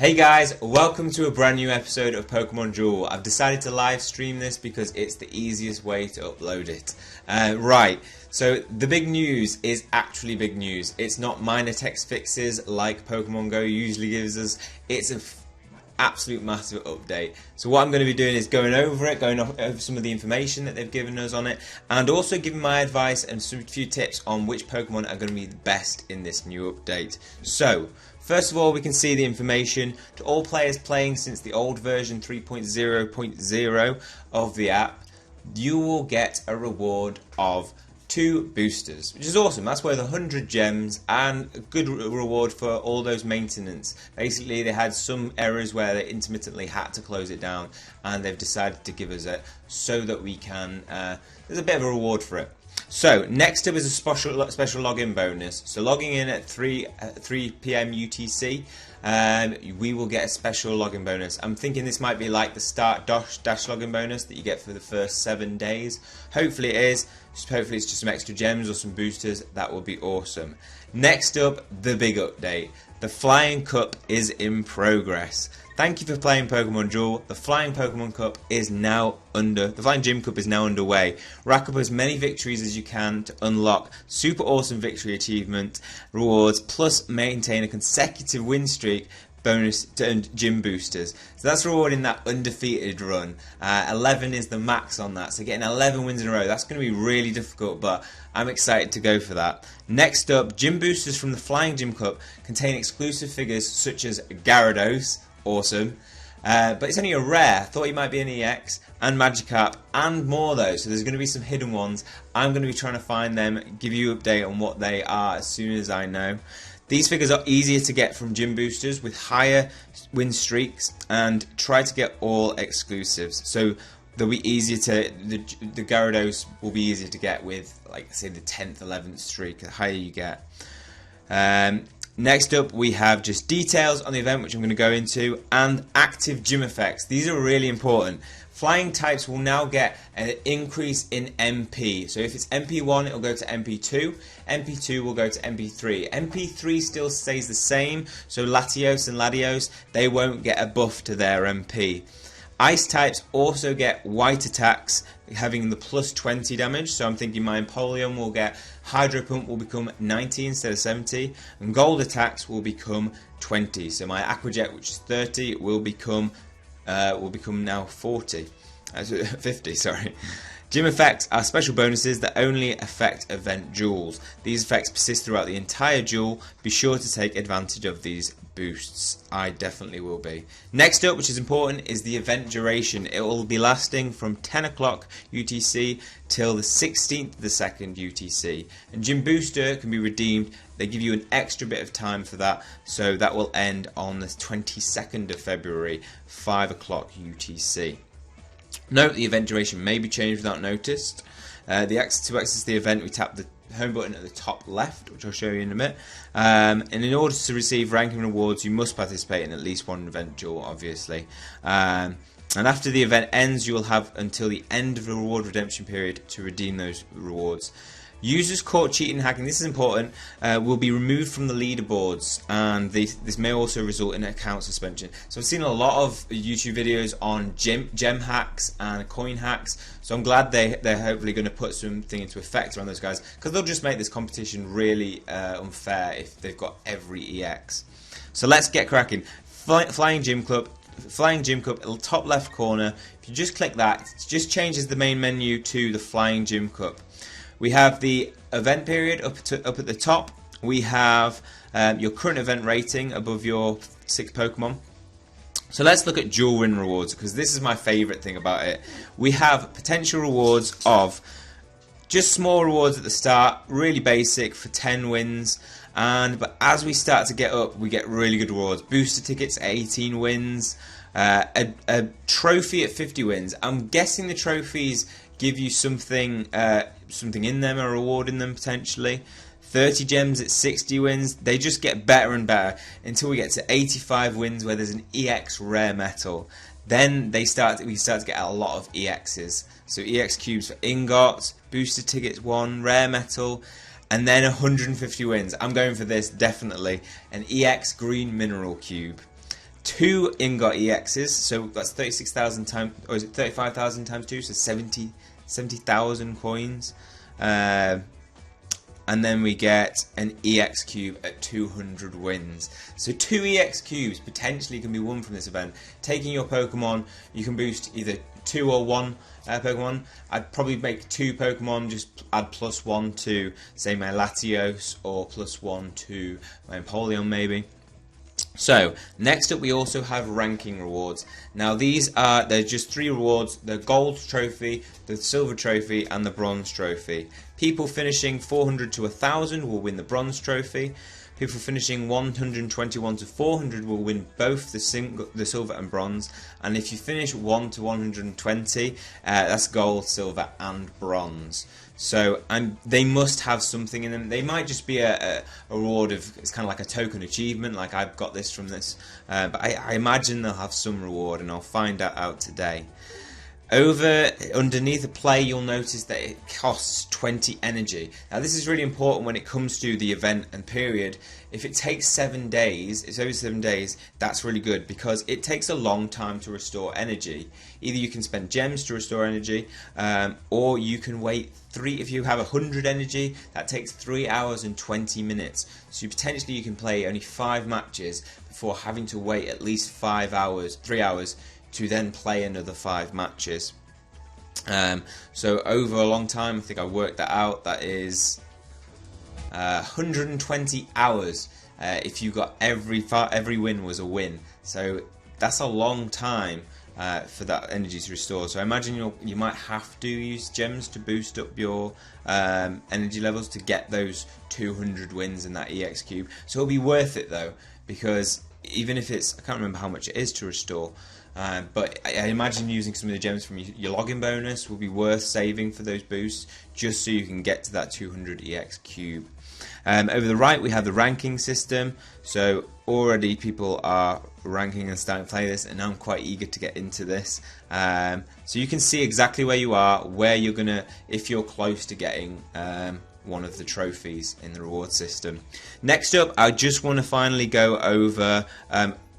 Hey guys, welcome to a brand new episode of Pokemon Duel. I've decided to live stream this because it's the easiest way to upload it. So the big news is actually big news. It's not minor text fixes like Pokemon Go usually gives us. It's an absolute massive update. So what I'm going to be doing is going over it, going over some of the information that they've given us on it, and also giving my advice and some few tips on which Pokemon are going to be the best in this new update. So first of all, we can see the information to all players playing since the old version 3.0.0 of the app. You will get a reward of 2 boosters, which is awesome. That's worth 100 gems and a good reward for all those maintenance. Basically, they had some errors where they intermittently had to close it down, and they've decided to give us it so that we can. There's a bit of a reward for it. So next up is a special login bonus. So logging in at 3 p.m. UTC, we will get a special login bonus. I'm thinking this might be like the start dash login bonus that you get for the first 7 days. Hopefully it is. Hopefully it's just some extra gems or some boosters. That will be awesome. Next up, the big update. The Flying Cup is in progress. Thank you for playing Pokemon Duel. The Flying Pokemon Cup is now the Flying Gym Cup is now underway. Rack up as many victories as you can to unlock super awesome victory achievement rewards, plus maintain a consecutive win streak bonus to earn gym boosters. So that's rewarding that undefeated run. 11 is the max on that, so getting 11 wins in a row, that's going to be really difficult, but I'm excited to go for that. Next up, gym boosters from the Flying Gym Cup contain exclusive figures such as Gyarados, awesome, but it's only a rare. Thought he might be an EX, and Magikarp, and more though, so there's going to be some hidden ones. I'm going to be trying to find them, give you an update on what they are as soon as I know. These figures are easier to get from gym boosters with higher win streaks, and try to get all exclusives. So they'll be easier to, the Gyarados will be easier to get with, like, say, the 10th, 11th streak, the higher you get. Next up, we have just details on the event, which I'm going to go into, and active gym effects. These are really important. Flying types will now get an increase in MP. So if it's MP1, it'll go to MP2. MP2 will go to MP3. MP3 still stays the same, so Latios and Latios, they won't get a buff to their MP. Ice types also get white attacks, having the plus 20 damage, so I'm thinking my Empoleon will get, Hydro Pump will become 90 instead of 70, and gold attacks will become 20. So my Aquajet, which is 30, will become now 40. 50, sorry. Gym effects are special bonuses that only affect event duels. These effects persist throughout the entire duel. Be sure to take advantage of these boosts. I definitely will be. Next up, which is important, is the event duration. It will be lasting from 10 o'clock UTC till the 16th of the 2nd UTC. And Gym Booster can be redeemed. They give you an extra bit of time for that, so that will end on the 22nd of February, 5 o'clock UTC. Note the event duration may be changed without notice. To access the event, we tap the home button at the top left, which I'll show you in a minute. And in order to receive ranking rewards, you must participate in at least one event duel, obviously. And after the event ends, you will have until the end of the reward redemption period to redeem those rewards. Users caught cheating and hacking, this is important, will be removed from the leaderboards, and this may also result in account suspension. So I've seen a lot of YouTube videos on gem hacks and coin hacks, so I'm glad they're hopefully going to put something into effect around those guys, because they'll just make this competition really unfair if they've got every EX. So let's get cracking. Flying Gym Cup, top left corner, if you just click that, it just changes the main menu to the Flying Gym Cup. We have the event period up at the top. We have your current event rating above your 6 Pokemon. So let's look at dual win rewards, because this is my favourite thing about it. We have potential rewards of just small rewards at the start, really basic for 10 wins. But as we start to get up, we get really good rewards. Booster tickets at 18 wins. A trophy at 50 wins. I'm guessing the trophies give you something in them, a reward in them potentially. 30 gems at 60 wins. They just get better and better until we get to 85 wins where there's an EX rare metal. Then we start to get a lot of EXs. So EX cubes for ingots, booster tickets 1, rare metal, and then 150 wins. I'm going for this definitely. An EX green mineral cube. 2 ingot EXs, so that's 36,000 times, or is it 35,000 times 2, so 70,000 coins. And then we get an EX cube at 200 wins. So 2 EX cubes potentially can be won from this event. Taking your Pokemon, you can boost either 2 or 1 Pokemon. I'd probably make 2 Pokemon, just add +1 to, say, my Latios, or +1 to my Empoleon maybe. So, next up we also have ranking rewards. Now there's just 3 rewards: the gold trophy, the silver trophy, and the bronze trophy. People finishing 400 to 1000 will win the bronze trophy. People finishing 121 to 400 will win both the silver and bronze. And if you finish 1 to 120, that's gold, silver, and bronze. So they must have something in them. They might just be a reward of, it's kind of like a token achievement, like I've got this from this. But I imagine they'll have some reward, and I'll find that out today. Underneath the play, you'll notice that it costs 20 energy. Now this is really important when it comes to the event and period. If it takes 7 days, it's over 7 days, that's really good, because it takes a long time to restore energy. Either you can spend gems to restore energy, or you can wait if you have 100 energy, that takes 3 hours and 20 minutes. So potentially you can play only 5 matches before having to wait at least 3 hours, to then play another 5 matches. So over a long time, I think I worked that out, that is 120 hours if you got every win was a win. So that's a long time for that energy to restore. So I imagine you might have to use gems to boost up your energy levels to get those 200 wins in that EX cube. So it'll be worth it though, because even if it's, I can't remember how much it is to restore, but I imagine using some of the gems from your login bonus will be worth saving for those boosts, just so you can get to that 200 EX cube. Over the right we have the ranking system. So already people are ranking and starting to play this, and I'm quite eager to get into this. So you can see exactly where you are, where you're gonna, if you're close to getting one of the trophies in the reward system. Next up, I just want to finally go over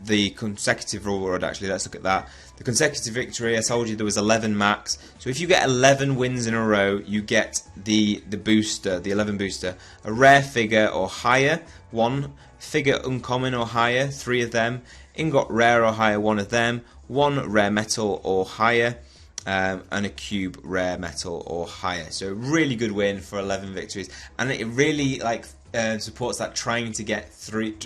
the consecutive reward. Actually, let's look at that. The consecutive victory, I told you there was 11 max. So if you get 11 wins in a row, you get the booster, the 11 booster. A rare figure or higher, 1. Figure uncommon or higher, 3 of them. Ingot rare or higher, 1 of them. 1 rare metal or higher. And a cube rare metal or higher. So really good win for 11 victories, and it really supports that trying to get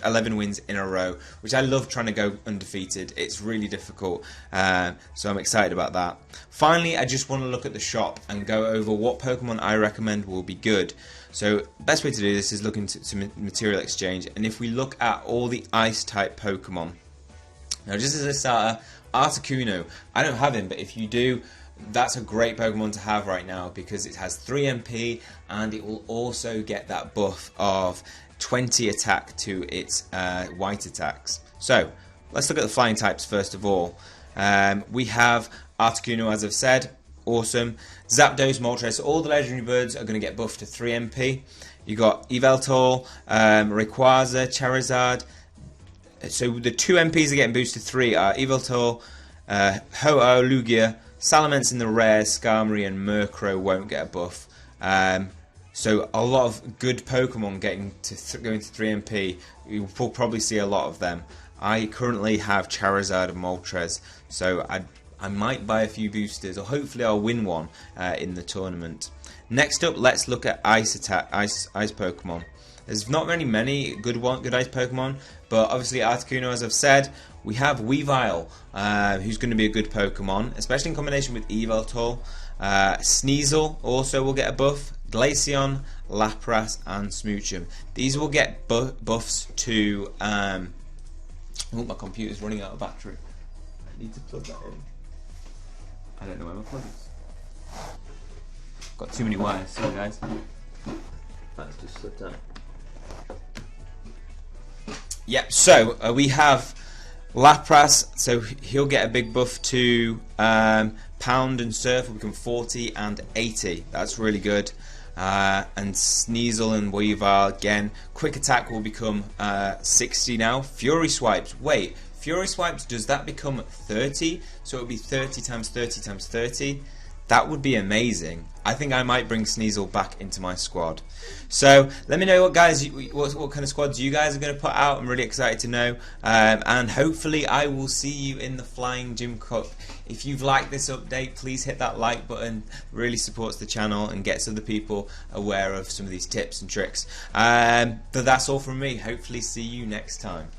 11 wins in a row, which I love, trying to go undefeated. It's really difficult, so I'm excited about that. Finally, I just want to look at the shop and go over what Pokemon I recommend will be good. So best way to do this is look into material exchange, and if we look at all the ice type Pokemon, now just as a starter, Articuno, I don't have him, but if you do, that's a great Pokemon to have right now, because it has 3 MP and it will also get that buff of 20 attack to its white attacks. So let's look at the flying types first of all. We have Articuno, as I've said, awesome. Zapdos, Moltres, so all the legendary birds are going to get buffed to 3 MP. You got Yveltal, Rayquaza, Charizard. So the 2 MPs are getting boosted 3 are Yveltal, Ho-Oh, Lugia, Salamence in the rare, Skarmory and Murkrow won't get a buff. So a lot of good Pokemon going to 3 MP. You will probably see a lot of them. I currently have Charizard and Moltres, so I might buy a few boosters, or hopefully I'll win one in the tournament. Next up, let's look at ice Pokemon. There's not very many good ice Pokemon, but obviously Articuno, as I've said. We have Weavile, who's going to be a good Pokemon, especially in combination with Yveltal. Sneasel also will get a buff. Glaceon, Lapras, and Smoochum. These will get buffs to... oh, my computer's running out of battery. I need to plug that in. I don't know where my plug is. Got too many wires, sorry guys. That's just slipped out. Yep, so we have Lapras, so he'll get a big buff to Pound and Surf will become 40 and 80. That's really good. and Sneasel and Weavile again. Quick attack will become 60 now. Fury swipes. Wait, Fury swipes, does that become 30? So it would be 30 times 30 times 30. That would be amazing. I think I might bring Sneasel back into my squad. So let me know what kind of squads you guys are going to put out. I'm really excited to know. And hopefully I will see you in the Flying Gym Cup. If you've liked this update, please hit that like button. It really supports the channel and gets other people aware of some of these tips and tricks. But that's all from me. Hopefully see you next time.